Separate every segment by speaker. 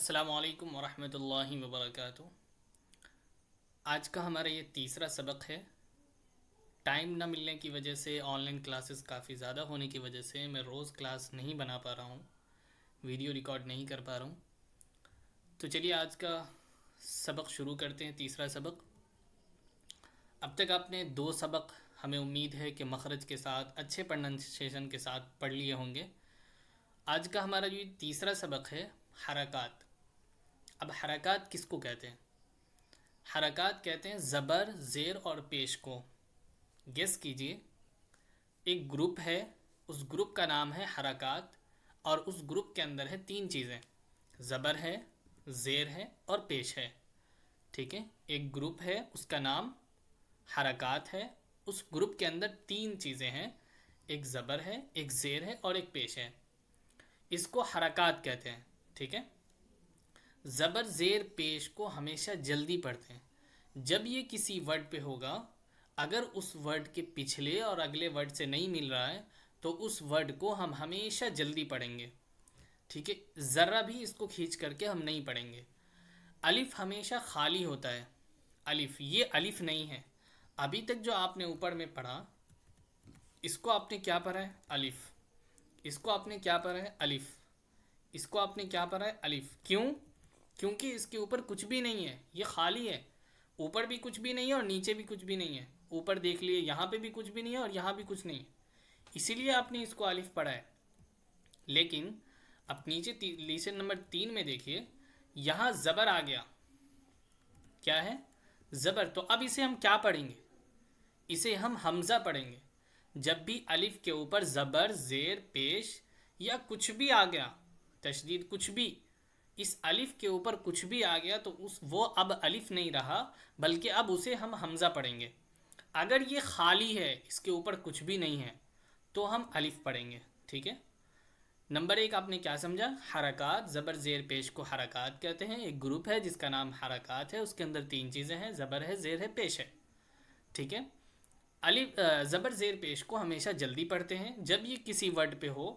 Speaker 1: السلام علیکم ورحمۃ اللہ وبرکاتہ۔ آج کا ہمارا یہ تیسرا سبق ہے۔ ٹائم نہ ملنے کی وجہ سے، آن لائن کلاسز کافی زیادہ ہونے کی وجہ سے میں روز کلاس نہیں بنا پا رہا ہوں، ویڈیو ریکارڈ نہیں کر پا رہا ہوں۔ تو چلیے آج کا سبق شروع کرتے ہیں، تیسرا سبق۔ اب تک آپ نے 2 سبق ہمیں امید ہے کہ مخرج کے ساتھ، اچھے پرننسیشن کے ساتھ پڑھ لیے ہوں گے۔ آج کا ہمارا جو تیسرا سبق ہے، حرکات۔ اب حرکات کس کو کہتے ہیں؟ حرکات کہتے ہیں زبر، زیر اور پیش کو۔ گیس کیجئے، ایک گروپ ہے، اس گروپ کا نام ہے حرکات، اور اس گروپ کے اندر ہے 3 چیزیں، زبر ہے، زیر ہے اور پیش ہے۔ ٹھیک ہے، ایک گروپ ہے، اس کا نام حرکات ہے، اس گروپ کے اندر 3 چیزیں ہیں، ایک زبر ہے، ایک زیر ہے اور ایک پیش ہے۔ اس کو حرکات کہتے ہیں۔ ٹھیک ہے، زبر، زیر، پیش کو ہمیشہ جلدی پڑھتے ہیں۔ جب یہ کسی ورڈ پہ ہوگا، اگر اس ورڈ کے پچھلے اور اگلے ورڈ سے نہیں مل رہا ہے تو اس ورڈ کو ہم ہمیشہ جلدی پڑھیں گے۔ ٹھیک ہے، ذرا بھی اس کو کھینچ کر کے ہم نہیں پڑھیں گے۔ الف ہمیشہ خالی ہوتا ہے۔ الف، یہ الف نہیں ہے۔ ابھی تک جو آپ نے اوپر میں پڑھا، اس کو آپ نے کیا پڑھا ہے؟ الف۔ اس کو آپ نے کیا پڑھا ہے؟ الف۔ اس کو آپ نے کیا پڑھا ہے؟ الف۔ کیوں؟ کیونکہ اس کے اوپر کچھ بھی نہیں ہے، یہ خالی ہے۔ اوپر بھی کچھ بھی نہیں ہے اور نیچے بھی کچھ بھی نہیں ہے۔ اوپر دیکھ لیے، یہاں پہ بھی کچھ بھی نہیں ہے اور یہاں بھی کچھ نہیں ہے، اسی لیے آپ نے اس کو الف پڑھا ہے۔ لیکن اب نیچے لیسن نمبر 3 میں دیکھیے، یہاں زبر آ گیا۔ کیا ہے؟ زبر۔ تو اب اسے ہم کیا پڑھیں گے؟ اسے ہم حمزہ پڑھیں گے۔ جب بھی الف کے اوپر زبر، زیر، پیش یا کچھ بھی آ گیا، تشدید، کچھ بھی، اس الف کے اوپر کچھ بھی آ گیا تو وہ اب الف نہیں رہا، بلکہ اب اسے ہم حمزہ پڑھیں گے۔ اگر یہ خالی ہے، اس کے اوپر کچھ بھی نہیں ہے، تو ہم الف پڑھیں گے۔ ٹھیک ہے، نمبر 1 آپ نے کیا سمجھا؟ حرکات، زبر، زیر، پیش کو حرکات کہتے ہیں۔ ایک گروپ ہے جس کا نام حرکات ہے، اس کے اندر 3 چیزیں ہیں، زبر ہے، زیر ہے، پیش ہے۔ ٹھیک ہے، الف، زبر، زیر، پیش کو ہمیشہ جلدی پڑھتے ہیں۔ جب یہ کسی ورڈ پہ ہو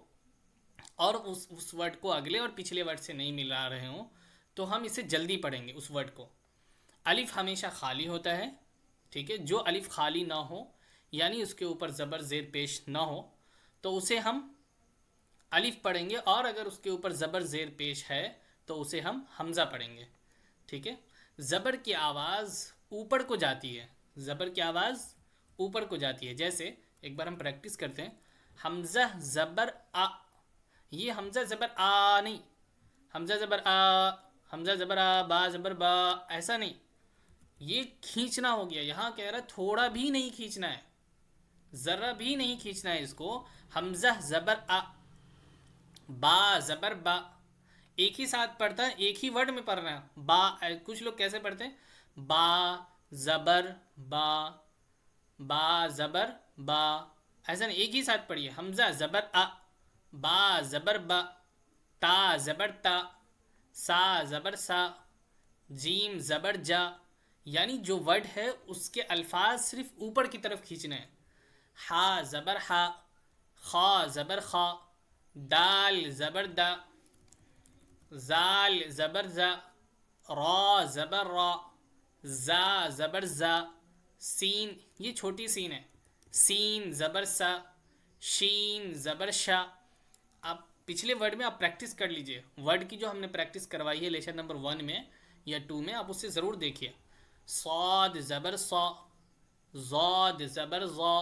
Speaker 1: اور اس ورڈ کو اگلے اور پچھلے ورڈ سے نہیں ملا رہے ہوں تو ہم اسے جلدی پڑھیں گے، اس ورڈ کو۔ الف ہمیشہ خالی ہوتا ہے۔ ٹھیک ہے، جو الف خالی نہ ہو، یعنی اس کے اوپر زبر، زیر، پیش نہ ہو، تو اسے ہم الف پڑھیں گے، اور اگر اس کے اوپر زبر، زیر، پیش ہے تو اسے ہم حمزہ پڑھیں گے۔ ٹھیک ہے، زبر کی آواز اوپر کو جاتی ہے، زبر کی آواز اوپر کو جاتی ہے۔ جیسے ایک بار ہم پریکٹس کرتے ہیں، حمزہ زبر آ، یہ حمزہ زبر آ نہیں، حمزہ زبر آ، حمزہ زبر آ، با زبر با، ایسا نہیں، یہ کھینچنا ہو گیا۔ یہاں کہہ رہا تھوڑا بھی نہیں کھینچنا ہے، ذرا بھی نہیں کھینچنا ہے اس کو۔ حمزہ زبر آ، با زبر با، ایک ہی ساتھ پڑھتا ہے، ایک ہی ورڈ میں پڑھ رہا ہے با۔ کچھ لوگ کیسے پڑھتے ہیں؟ با زبر با، با زبر با، ایسا نہیں، ایک ہی ساتھ پڑھیے۔ حمزہ زبر آ، با زبر با، تا زبر تا، سا زبر سا، جیم زبر جا، یعنی جو ورڈ ہے اس کے الفاظ صرف اوپر کی طرف کھینچنے ہیں۔ ہا زبر ہا، خا زبر خا، دال زبر دا، زال زبر زا، را زبر را، زا زبر زا، سین، یہ چھوٹی سین ہے، سین زبر سا، شین زبر شا۔ آپ پچھلے ورڈ میں آپ پریکٹس کر لیجئے، ورڈ کی جو ہم نے پریکٹس کروائی ہے لیسن نمبر 1 میں یا 2 میں، آپ اسے ضرور دیکھیے۔ صاد زبر صا، زاد زبر زا،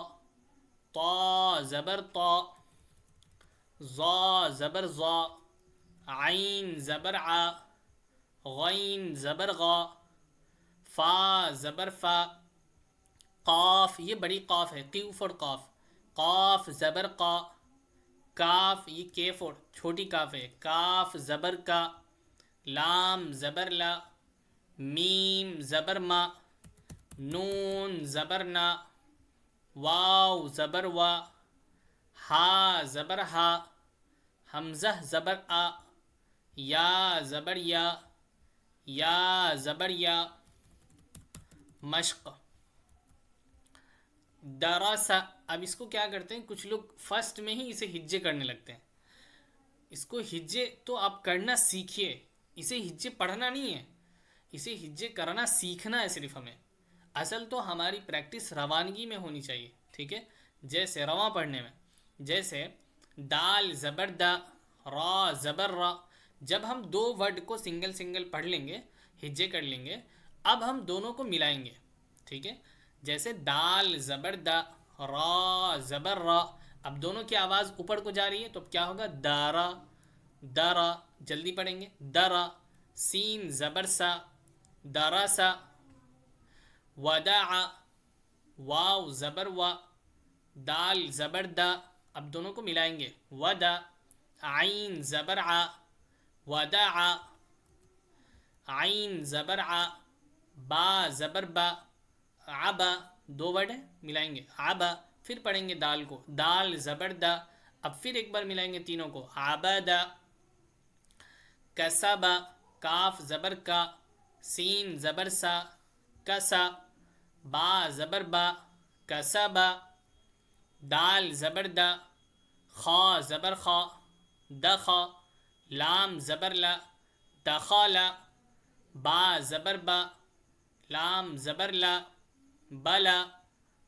Speaker 1: طا زبر طا، ظا زبر ظا، عین زبر ع، غین زبر غا، فا زبر فا، قاف، یہ بڑی قاف ہے، قیوف اور قاف، قاف زبر قا، کاف، یہ کیف اور چھوٹی کاف ہے، کاف زبر کا، لام زبر لا، میم زبر ما، نون زبر نا، واو زبر وا، ہا زبر ہا، حمزہ زبر آ، یا زبر یا زبر یا۔ مشق، دراسا۔ اب اس کو کیا کرتے ہیں، کچھ لوگ فرسٹ میں ہی اسے ہجے کرنے لگتے ہیں۔ اس کو ہجے تو آپ کرنا سیکھیے، اسے ہجے پڑھنا نہیں ہے، اسے ہجے کرنا سیکھنا ہے صرف ہمیں. اصل تو ہماری پریکٹس روانگی میں ہونی چاہیے، ٹھیک ہے. جیسے رواں پڑھنے میں، جیسے دال زبر دا، را زبر را. جب ہم دو ورڈ کو سنگل سنگل پڑھ لیں گے، ہجے کر لیں گے، اب ہم دونوں کو ملائیں گے، ٹھیک ہے. جیسے دال زبر دا، را زبر را. اب دونوں کی آواز اوپر کو جا رہی ہے تو کیا ہوگا؟ دارا دارا. جلدی پڑھیں گے. درا. سین زبر سا، دراسا. وداع، واو زبر وا، دال زبر دا. اب دونوں کو ملائیں گے. ودا. عین زبر ع، وداع. عین زبر ع، با زبر با، عبا. دو ورڈ ہیں، ملائیں گے. عبا. پھر پڑھیں گے دال کو. دال زبر دا. اب پھر ایک بار ملائیں گے تینوں کو. عبدا. کسبا. کاف زبر کا، سین زبر سا، کسا. با زبر با، کسبا. دال زبر دا. خا زبر خا، دخا. لام زبر لا، دخالا. با زبر با، لام زبر لا، بلا.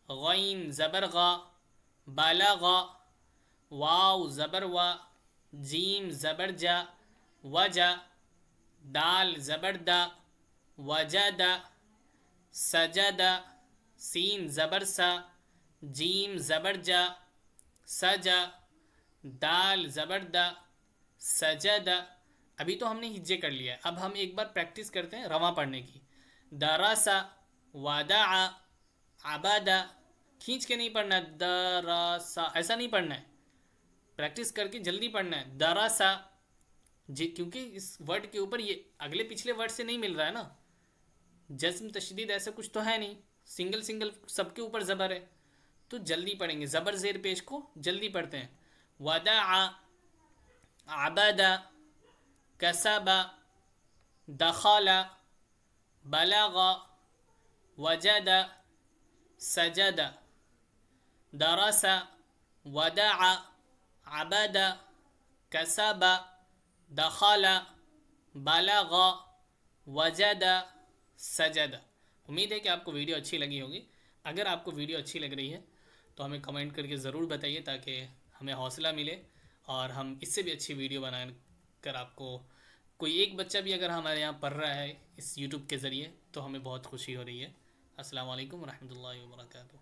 Speaker 1: غین زبر غا، بلغا. واو زبر وا، جیم زبر جا، وجا. دال زبر دا، وجدا. سجدا. سین زبر سا، جیم زبر جا، سجا. دال زبر دا، سجدا. ابھی تو ہم نے ہجے کر لیا ہے، اب ہم ایک بار پریکٹس کرتے ہیں رواں پڑھنے کی. دراسا، وداع، عبدا. کھینچ کے نہیں پڑھنا ہے، دراسا ایسا نہیں پڑھنا ہے، پریکٹس کر کے جلدی پڑھنا ہے. دراسا جی، کیونکہ اس ورڈ کے اوپر یہ اگلے پچھلے ورڈ سے نہیں مل رہا ہے نا، جزم تشدید ایسا کچھ تو ہے نہیں، سنگل سنگل سب کے اوپر زبر ہے، تو جلدی پڑھیں گے. زبر زیر پیش کو جلدی پڑھتے ہیں. وداع، عبدا، کسبا، دخلا، بلغا، وجدا، سجدا. درسا، وداع، عبدا، کسبا، دخلا، بلغا، وجدا، سجدا. امید ہے کہ آپ کو ویڈیو اچھی لگی ہوگی. اگر آپ کو ویڈیو اچھی لگ رہی ہے تو ہمیں کمنٹ کر کے ضرور بتائیے تاکہ ہمیں حوصلہ ملے اور ہم اس سے بھی اچھی ویڈیو بنا کر آپ کو، کوئی ایک بچہ بھی اگر ہمارے یہاں پڑھ رہا ہے اس یوٹیوب کے ذریعے تو ہمیں بہت خوشی ہو رہی ہے. السلام علیکم ورحمۃ اللہ وبرکاتہ.